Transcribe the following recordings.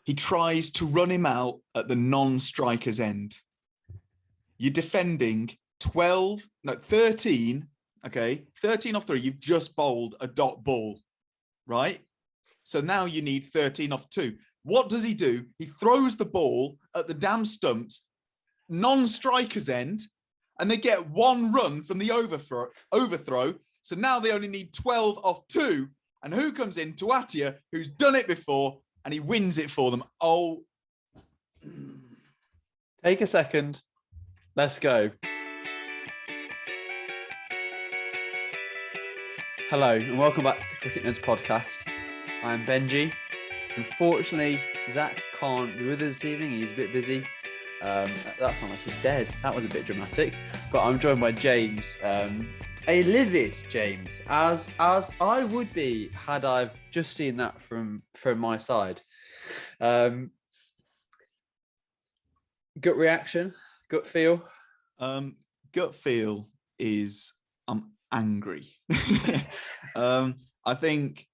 He tries to run him out at the non-striker's end. You're defending 13, okay? 13 off 3, you've just bowled a dot ball, right? So now you need 13 off 2. What does he do? He throws the ball at the damn stumps, non-striker's end, and they get 1 run from the overthrow. So now they only need 12 off 2. And who comes in? Tuatia, who's done it before, and he wins it for them. Oh. Take a second. Let's go. Hello, and welcome back to the Cricket Nerds podcast. I'm Benji. Unfortunately, Zach can't be with us this evening. He's a bit busy. That's not like he's dead. That was a bit dramatic. But I'm joined by James. A livid James, as I would be had I just seen that from my side. Gut reaction, gut feel. Gut feel is I'm angry. I think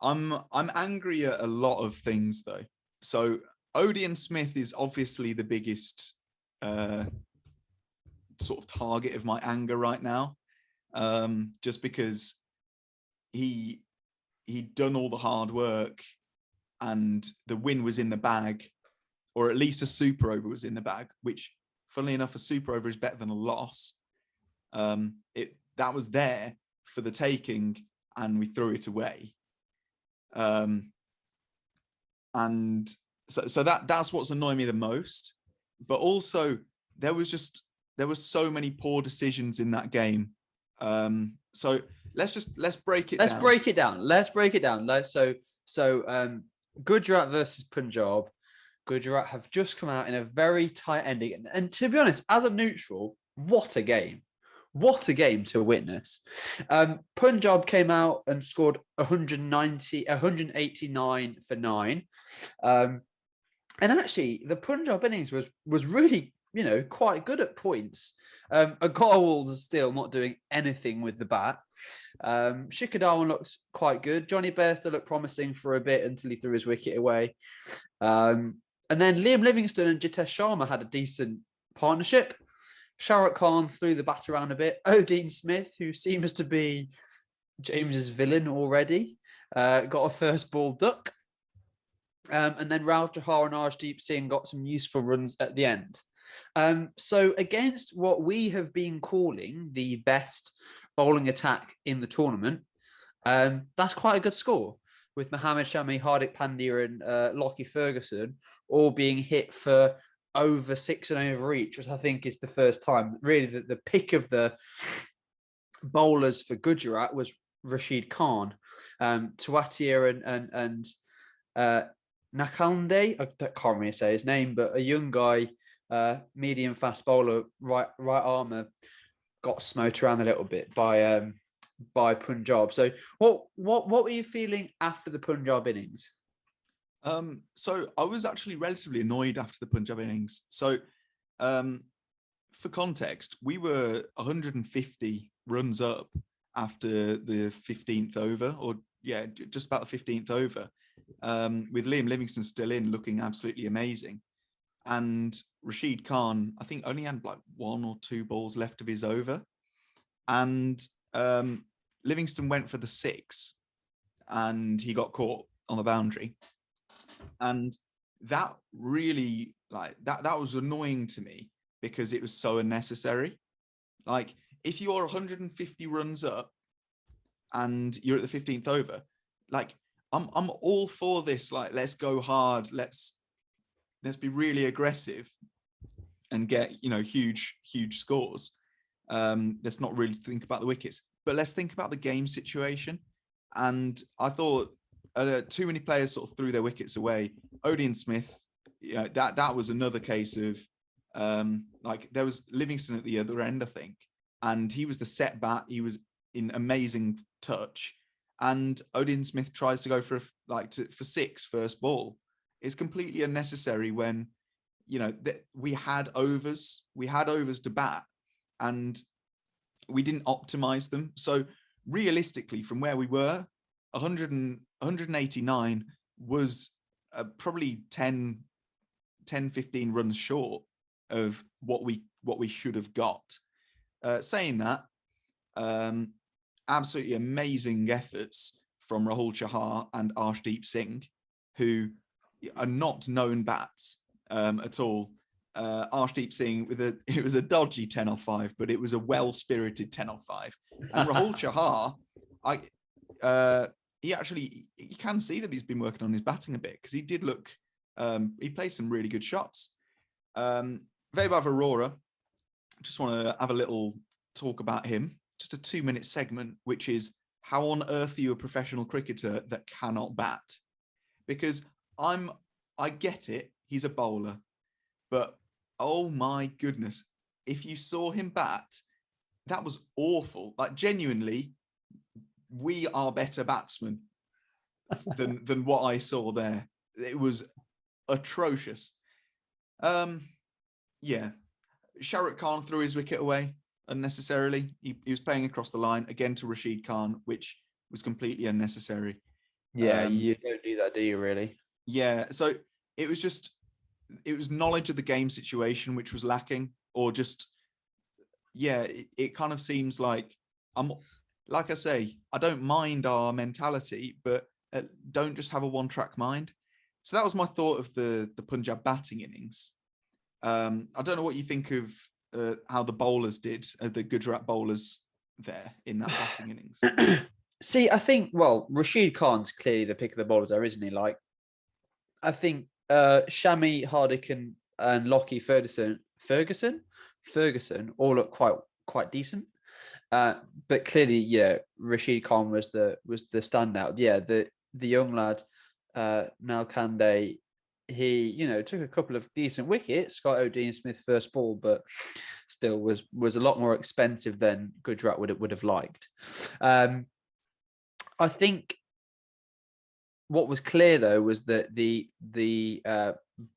I'm angry at a lot of things though. So Odean Smith is obviously the biggest sort of target of my anger right now. Just because he'd done all the hard work and the win was in the bag, or at least a super over was in the bag, which funnily enough, a super over is better than a loss. That was there for the taking and we threw it away. And so that's what's annoying me the most. But also there was so many poor decisions in that game. So let's break it down. Let's break it down. So Gujarat versus Punjab. Gujarat have just come out in a very tight ending. And to be honest, as a neutral, what a game. What a game to witness. Punjab came out and scored 189 for 9. And actually, the Punjab innings was really, quite good at points. Agarwal is still not doing anything with the bat. Shikhar Dhawan looks quite good. Johnny Bairstow looked promising for a bit until he threw his wicket away. And then Liam Livingstone and Jitesh Sharma had a decent partnership. Shah Rukh Khan threw the bat around a bit. Odean Smith, who seems to be James's villain already, got a first ball duck. And then Rao Chahar and Arshdeep Singh got some useful runs at the end. So against what we have been calling the best bowling attack in the tournament, that's quite a good score, with Mohammad Shami, Hardik Pandya and Lockie Ferguson all being hit for over 6 and over each, which I think is the first time. Really, the pick of the bowlers for Gujarat was Rashid Khan, Tuatia and Nakalnde. I can't really say his name, but a young guy, medium fast bowler, right armour, got smote around a little bit by Punjab. So what were you feeling after the Punjab innings? So I was actually relatively annoyed after the Punjab innings. So for context, we were 150 runs up after the 15th over, or just about the 15th over, with Liam Livingstone still in, looking absolutely amazing. And Rashid Khan, I think, only had like 1 or 2 balls left of his over. And Livingstone went for the 6 and he got caught on the boundary. And that really, that was annoying to me because it was so unnecessary. Like, if you're 150 runs up and you're at the 15th over, like, I'm all for this. Like, let's go hard. Let's be really aggressive and get, huge scores. Let's not really think about the wickets, but let's think about the game situation. And I thought too many players sort of threw their wickets away. Odean Smith, that was another case of there was Livingstone at the other end, I think, and he was the set bat. He was in amazing touch, and Odean Smith tries to go for 6 first ball. It's completely unnecessary when we had overs to bat and we didn't optimize them. So realistically, from where we were, 189 was probably 10, 15 runs short of what we should have got. Saying that, absolutely amazing efforts from Rahul Chahar and Arshdeep Singh, who are not known bats at all. Arshdeep Singh it was a dodgy 10 off 5, but it was a well-spirited 10 off 5. And Rahul Chahar, you can see that he's been working on his batting a bit, because he did look, he played some really good shots. Vaibhav Arora, just want to have a little talk about him. Just a 2-minute segment, which is, how on earth are you a professional cricketer that cannot bat? Because I get it, he's a bowler, but oh my goodness, if you saw him bat, that was awful. Like, genuinely, we are better batsmen than what I saw there. It was atrocious. Yeah, Shahrukh Khan threw his wicket away unnecessarily. He was playing across the line again to Rashid Khan, which was completely unnecessary. Yeah, you don't do that, do you, really? Yeah, so it was knowledge of the game situation which was lacking, or just, yeah, it kind of seems like, like I say, I don't mind our mentality, but don't just have a one-track mind. So that was my thought of the Punjab batting innings. I don't know what you think of how the bowlers did, the Gujarat bowlers there in that batting innings. See, I think, well, Rashid Khan's clearly the pick of the bowlers there, isn't he? Like, I think Shami, Hardik, and Lockie Ferguson all look quite decent. But clearly, yeah, Rashid Khan was the standout. Yeah, the young lad, Nalkande, he took a couple of decent wickets, got Odean Smith first ball, but still was a lot more expensive than Gujarat would have liked. I think what was clear though was that the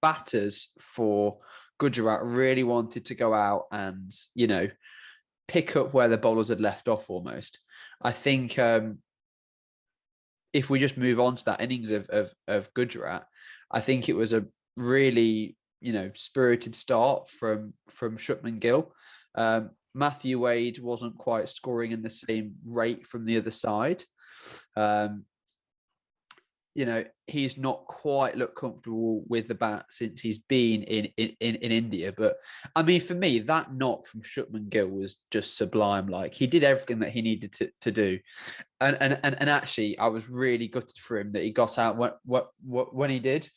batters for Gujarat really wanted to go out and pick up where the bowlers had left off almost. I think if we just move on to that innings of Gujarat, I think it was a really spirited start from Shubman Gill. Matthew Wade wasn't quite scoring in the same rate from the other side. He's not quite looked comfortable with the bat since he's been in India. But I mean, for me, that knock from Shubman Gill was just sublime. Like, he did everything that he needed to do, and actually, I was really gutted for him that he got out when he did,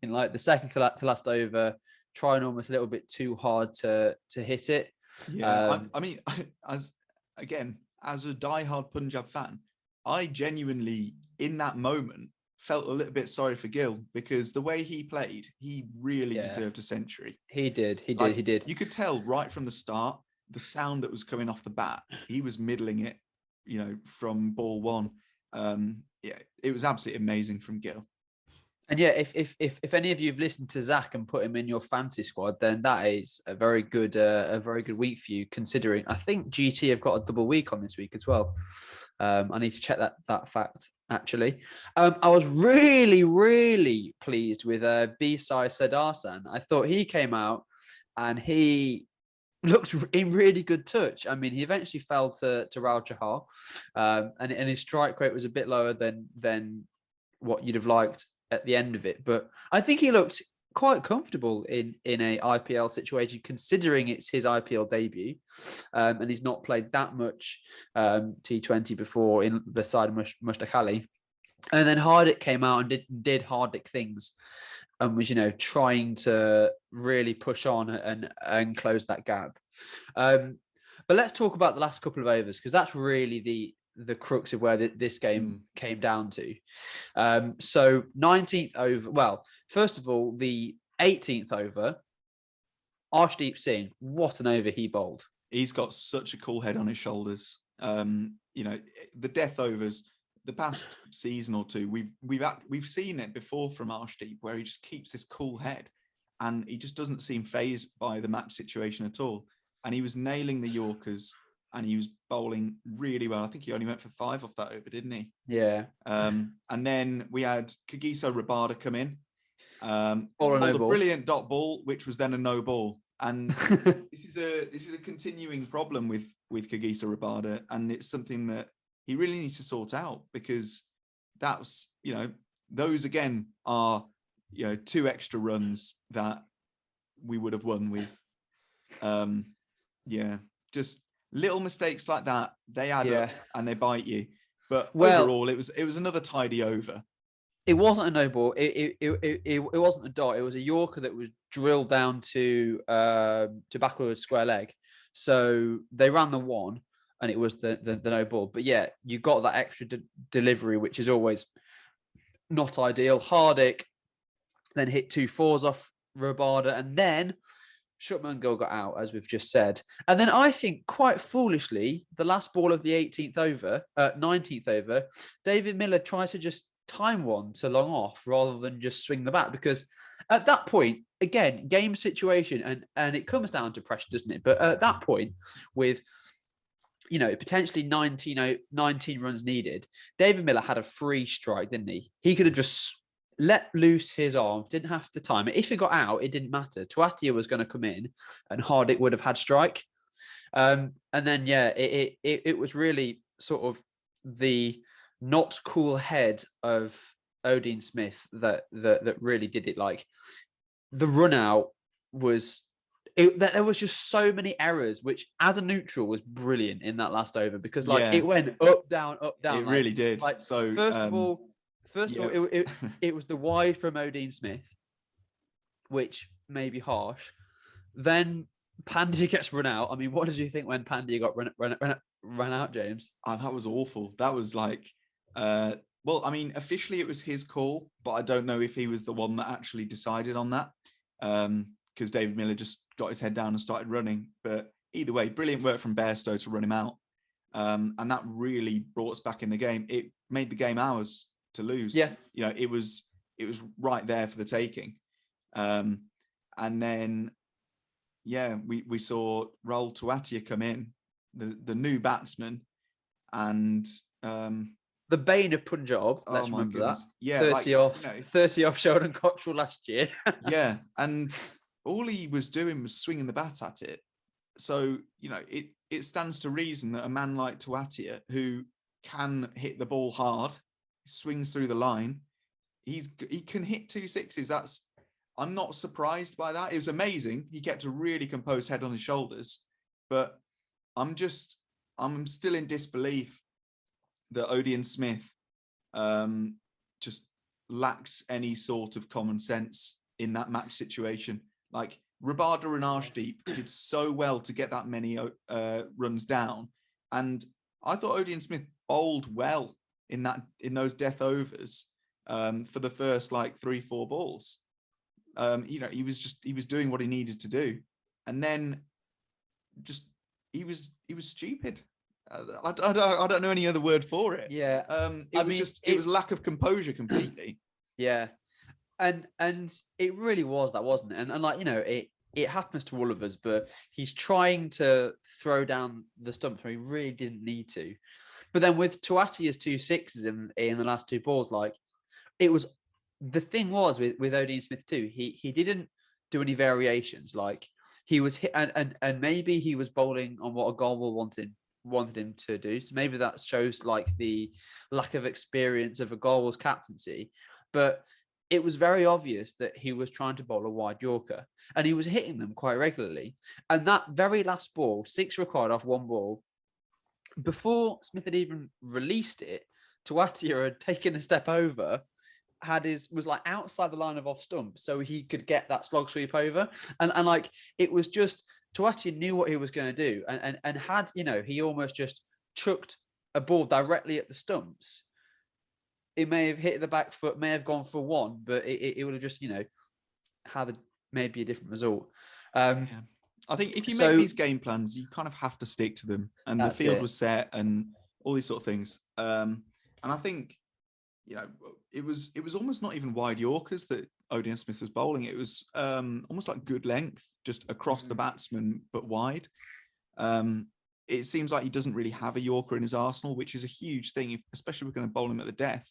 in like the second to last over, trying almost a little bit too hard to hit it. Yeah, I mean, as a diehard Punjab fan, I genuinely, in that moment, felt a little bit sorry for Gill, because the way he played, he really deserved a century. He did. You could tell right from the start, the sound that was coming off the bat, he was middling it, from ball one. Yeah, it was absolutely amazing from Gill. And yeah, if any of you have listened to Zach and put him in your fantasy squad, then that is a very good week for you, considering I think GT have got a double week on this week as well. I need to check that fact, actually. I was really, really pleased with B-Sai Sadarsan. I thought he came out and he looked in really good touch. I mean, he eventually fell to Rahul Chahar, and his strike rate was a bit lower than what you'd have liked at the end of it. But I think he looked quite comfortable in a IPL situation, considering it's his IPL debut, and he's not played that much T20 before in the side of Mushtaq Ali. And then Hardik came out and did Hardik things, and was trying to really push on and close that gap. But let's talk about the last couple of overs, because that's really the crux of where this game came down to. So 19th over. Well, first of all, the 18th over, Arshdeep Singh, what an over he bowled. He's got such a cool head on his shoulders. The death overs, the past season or two, we've seen it before from Arshdeep, where he just keeps this cool head and he just doesn't seem fazed by the match situation at all. And he was nailing the Yorkers, and he was bowling really well. I think he only went for 5 off that over, didn't he? Yeah. And then we had Kagiso Rabada come in. Or a no bowled a ball. brilliant dot ball, which was then a no ball. And this is a continuing problem with Kagisa Rabada, and it's something that he really needs to sort out, because that's, those again are, 2 extra runs that we would have won with. Just little mistakes like that, they add up and they bite you. But overall, it was another tidy over. It wasn't a no ball. It wasn't a dot. It was a Yorker that was drilled down to backward square leg. So they ran the one, and it was the no ball. But yeah, you got that extra delivery, which is always not ideal. Hardick then hit 2 4s off Rabada, and then Shutman Gill got out, as we've just said. And then I think, quite foolishly, the last ball of the 19th over, David Miller tried to just time one to long off rather than just swing the bat, because at that point, again, game situation, and it comes down to pressure, doesn't it? But at that point, with potentially 19 runs needed, David Miller had a free strike, didn't he? He could have just let loose his arm, didn't have to time it. If he got out, it didn't matter. Tuatia was going to come in, and Hardick would have had strike. And then, it was really sort of the not cool head of Odean Smith that really did it. Like, the run out was, there was just so many errors, which as a neutral was brilliant in that last over, because it went up, down, up, down. It really did. Like, so first of all, it was the wide from Odean Smith, which may be harsh. Then Pandya gets run out. I mean, what did you think when Pandya got run out, James? Oh, that was awful. That was like, well, I mean, officially it was his call, but I don't know if he was the one that actually decided on that, because David Miller just got his head down and started running. But either way, brilliant work from Bairstow to run him out. And that really brought us back in the game. It made the game ours to lose. Yeah. It was right there for the taking. And then, we saw Rahul Tuatia come in, the new batsman, and the bane of Punjab. Let's remember goodness. that. Yeah, 30 off Sheldon Cottrell last year. Yeah, and all he was doing was swinging the bat at it. So it stands to reason that a man like Tuatia, who can hit the ball hard, swings through the line, he can hit 2 6s. I'm not surprised by that. It was amazing. He kept a really composed head on his shoulders, but I'm still in disbelief that Odean Smith just lacks any sort of common sense in that match situation. Like, Rabada and Arshdeep did so well to get that many runs down, and I thought Odean Smith bowled well in those death overs for the first 3-4 balls. He was doing what he needed to do, and then he was stupid. I don't know any other word for it. Yeah. It was lack of composure completely. Yeah. And it really was that, wasn't it? And it happens to all of us, but he's trying to throw down the stumps where he really didn't need to. But then with Tuatia's 2 6s in the last 2 balls, it was, the thing was with Odean Smith too, he didn't do any variations. Like, he was hit, and maybe he was bowling on what a goal wanted him to do. So maybe that shows the lack of experience of a Galwell's captaincy. But it was very obvious that he was trying to bowl a wide Yorker, and he was hitting them quite regularly. And that very last ball, 6 required off 1 ball, before Smith had even released it, Tuatia had taken a step over, was outside the line of off stump, so he could get that slog sweep over. And it was just, Tuatia knew what he was going to do, and had, he almost just chucked a ball directly at the stumps. It may have hit the back foot, may have gone for 1, but it would have just, had maybe a different result. I think if you make these game plans, you kind of have to stick to them. And the field was set and all these sort of things. And I think, it was almost not even wide Yorkers that Odean Smith was bowling. It was almost like good length, just across the batsman, but wide. It seems like he doesn't really have a Yorker in his arsenal, which is a huge thing, especially if we're going to bowl him at the death.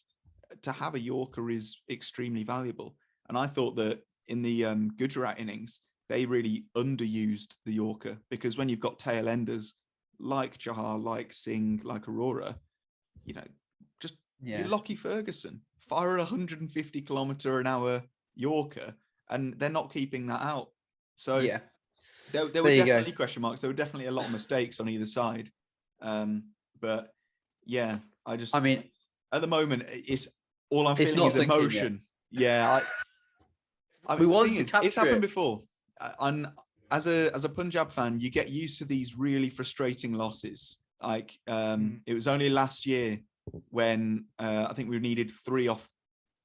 To have a Yorker is extremely valuable. And I thought that in the Gujarat innings, they really underused the Yorker, because when you've got tail enders like Chahar, like Singh, like Aurora, just you Lockie Ferguson, fire a 150-kilometer-an-hour Yorker, and they're not keeping that out. So there were definitely question marks. There were definitely a lot of mistakes on either side. But yeah, I mean, at the moment, it's all I'm feeling is emotion. Yeah. It's happened before. And as a Punjab fan, you get used to these really frustrating losses. Like it was only last year when I think we needed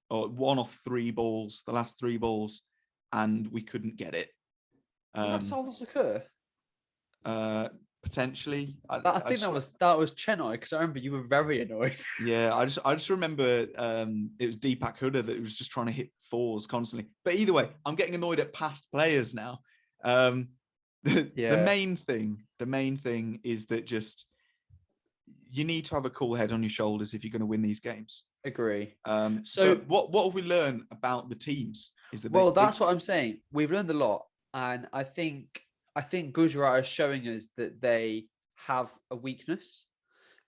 one off three balls, the last three balls, and we couldn't get it. Does that solace occur? Potentially. I think that was Chennai, because I remember you were very annoyed. Yeah, I just remember it was Deepak Hooda that was just trying to hit fours constantly. But either way, I'm getting annoyed at past players now. The main thing is that just you need to have a cool head on your shoulders if you're going to win these games. Agree. So what have we learned about the teams? That's what I'm saying. We've learned a lot, and I think Gujarat is showing us that they have a weakness.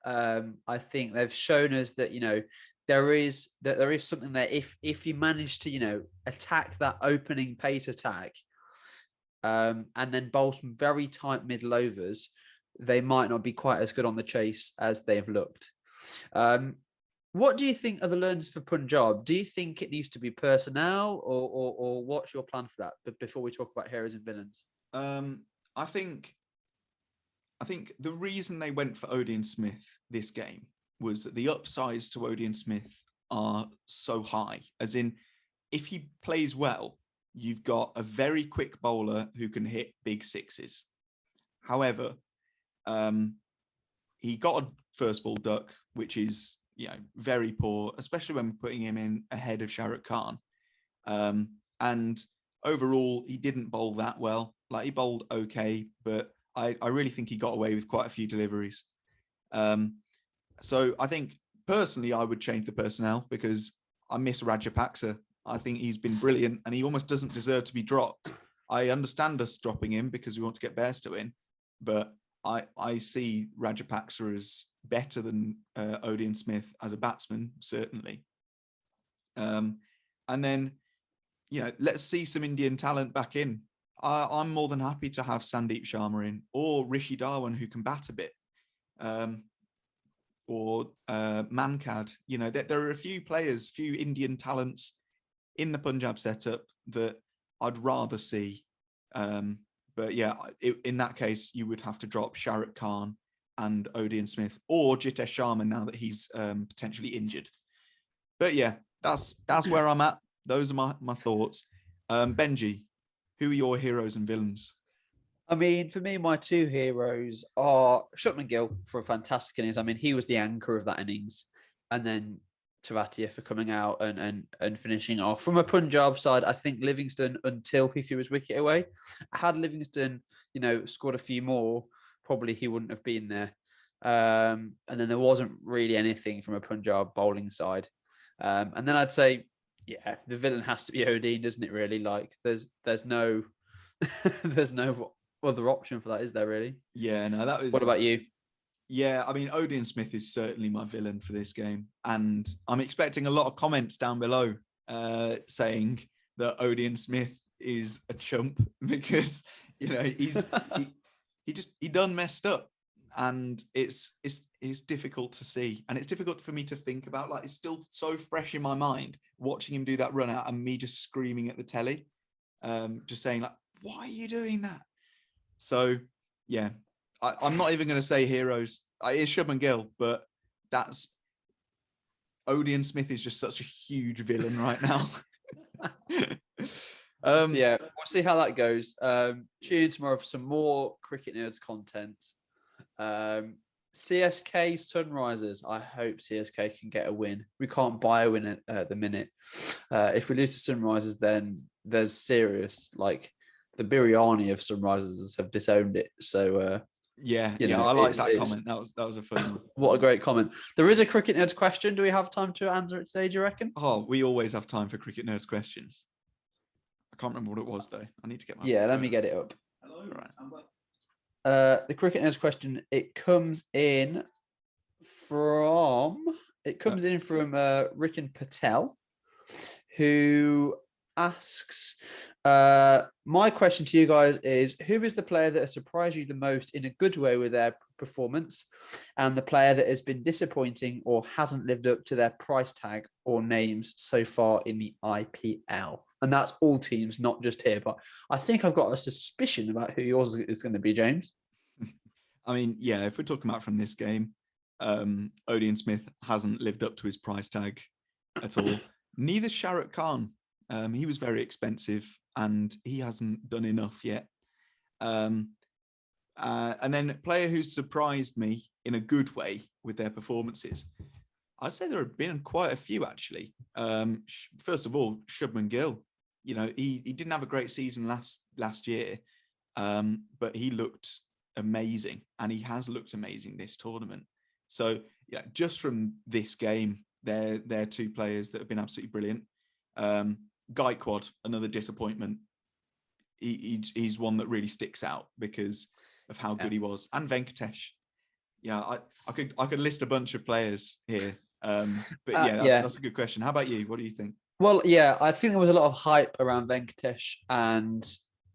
I think they've shown us that there is something there. If you manage to attack that opening pace attack, and then bowl some very tight middle overs, they might not be quite as good on the chase as they've looked. What do you think are the learnings for Punjab? Do you think it needs to be personnel, or what's your plan for that? But before we talk about heroes and villains, I think the reason they went for Odean Smith this game was that the upsides to Odean Smith are so high. As in, if he plays well, you've got a very quick bowler who can hit big sixes. However, he got a first ball duck, which is very poor, especially when putting him in ahead of Shah Rukh Khan. And overall, he didn't bowl that well. Like, he bowled okay, but I really think he got away with quite a few deliveries. So I think personally, I would change the personnel, because I miss Rajapaksa. I think he's been brilliant, and he almost doesn't deserve to be dropped. I understand us dropping him because we want to get Bairstow in, but I see Rajapaksa as better than Odean Smith as a batsman, certainly. And then, let's see some Indian talent back in. I'm more than happy to have Sandeep Sharma in, or Rishi Darwan, who can bat a bit, or Mankad. There are a few Indian talents in the Punjab setup that I'd rather see. But yeah, in that case, you would have to drop Shah Rukh Khan and Odean Smith, or Jitesh Sharma now that he's potentially injured. But yeah, that's where I'm at. Those are my thoughts. Benji, who are your heroes and villains? I mean, for me, my two heroes are Shubman Gill for a fantastic innings. I mean, he was the anchor of that innings, and then Tavatia for coming out and finishing off. From a Punjab side, I think Livingston, until he threw his wicket away, had Livingston, scored a few more, probably he wouldn't have been there. And then there wasn't really anything from a Punjab bowling side. And then I'd say, the villain has to be Odean, doesn't it? Really, like there's no there's no other option for that, is there? Really? Yeah. No, that was. What about you? Yeah, I mean, Odean Smith is certainly my villain for this game, and I'm expecting a lot of comments down below saying that Odean Smith is a chump, because he done messed up, and it's difficult to see, and it's difficult for me to think about. Like, it's still so fresh in my mind watching him do that run out, and me just screaming at the telly, just saying, like, why are you doing that? So yeah. I'm not even going to say heroes. It's Shubman Gill, but that's Odean Smith is just such a huge villain right now. We'll see how that goes. Tune in tomorrow for some more Cricket Nerds content. CSK Sunrisers. I hope CSK can get a win. We can't buy a win at the minute. If we lose to Sunrisers, then there's serious, like, the biryani of Sunrisers have disowned it. So I like that comment. That was a fun one. What a great comment. There is a Cricket Nerds question. Do we have time to answer it today, do you reckon? Oh, we always have time for Cricket Nerds questions. can't remember what it was though. I need to get my let me get it up. Hello. All right. The cricket news question. It comes in from Rikin Patel, who asks, my question to you guys is, who is the player that has surprised you the most in a good way with their performance, and the player that has been disappointing or hasn't lived up to their price tag or names so far in the IPL? And that's all teams, not just here. But I think I've got a suspicion about who yours is going to be, James. I mean, yeah, if we're talking about from this game, Odean Smith hasn't lived up to his price tag at all. Neither Shahrukh Khan. He was very expensive and he hasn't done enough yet. And then a player who's surprised me in a good way with their performances, I'd say there have been quite a few actually. First of all, Shubman Gill. You know, he didn't have a great season last year, but he looked amazing, and he has looked amazing this tournament. So yeah, just from this game, they're two players that have been absolutely brilliant. Gaikwad, another disappointment. He's one that really sticks out because of how good he was, and Venkatesh. Yeah, I could list a bunch of players here, but yeah, that's a good question. How about you? What do you think? Well, yeah, I think there was a lot of hype around Venkatesh and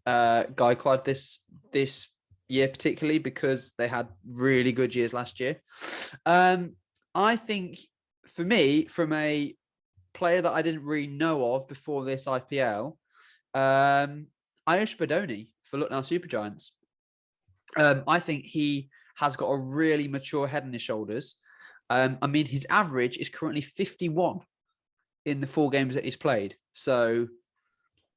Gaikwad this year, particularly because they had really good years last year. I think for me, from a player that I didn't really know of before this IPL, Ayush Badoni for Lucknow Supergiants. I think he has got a really mature head on his shoulders. I mean, his average is currently 51 in the 4 games that he's played. So,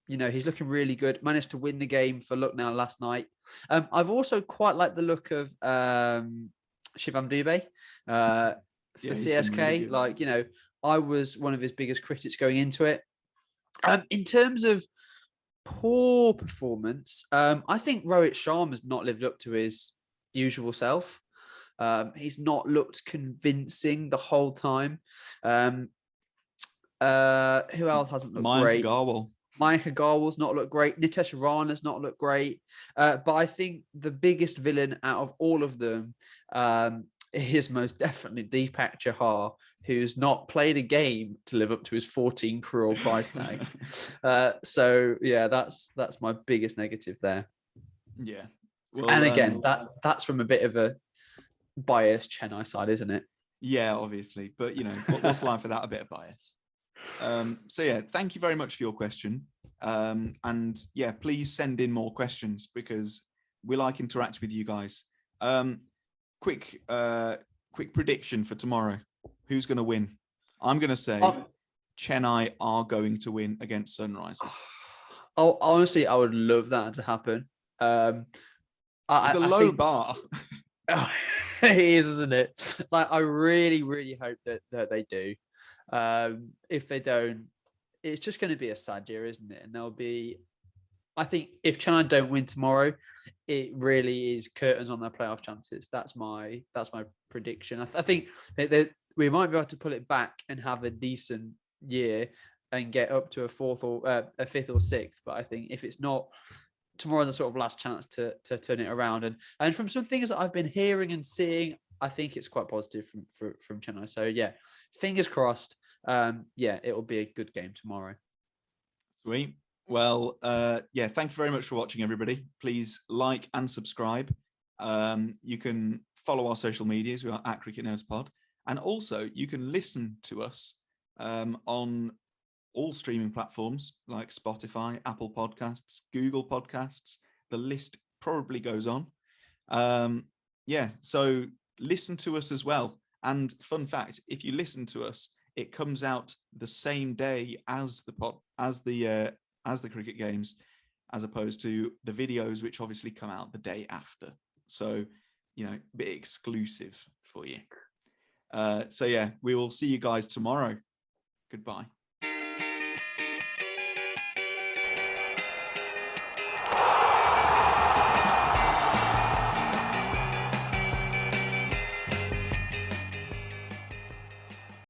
you know, he's looking really good. Managed to win the game for Lucknow last night. I've also quite liked the look of Shivam Dube for CSK. Really like, you know, I was one of his biggest critics going into it. In terms of poor performance, I think Rohit Sharma's not lived up to his usual self. He's not looked convincing the whole time. Who else hasn't looked great? Mayank Agarwal's not looked great. Nitesh Rana's not looked great. But I think the biggest villain out of all of them is most definitely Deepak Chahar, who's not played a game to live up to his 14 crore price tag. So yeah, that's my biggest negative there. Yeah. Well, and again, that's from a bit of a biased Chennai side, isn't it? Yeah, obviously. But you know, what's life without a bit of bias? So yeah, thank you very much for your question. And yeah, please send in more questions because we like interacting with you guys. Quick prediction for tomorrow. Who's going to win? I'm going to say Chennai are going to win against Sunrisers. Oh, honestly, I would love that to happen. It's a low bar. It is, isn't it? Like, I really, really hope that they do. If they don't, it's just going to be a sad year, isn't it? And there'll be, I think, if Chennai don't win tomorrow, it really is curtains on their playoff chances. That's my prediction. I think that we might be able to pull it back and have a decent year and get up to a 4th or a 5th or 6th. But I think if it's not, tomorrow's a sort of last chance to turn it around. And from some things that I've been hearing and seeing, I think it's quite positive from Chennai. So yeah, fingers crossed. Yeah, it will be a good game tomorrow. Sweet. Well, yeah, thank you very much for watching, everybody. Please like and subscribe. You can follow our social medias. We are at Cricket Nerds Pod. And also, you can listen to us on all streaming platforms like Spotify, Apple Podcasts, Google Podcasts. The list probably goes on. Yeah, so listen to us as well. And fun fact, if you listen to us, it comes out the same day as the cricket games, as opposed to the videos, which obviously come out the day after. So, you know, a bit exclusive for you. So yeah, we will see you guys tomorrow. Goodbye.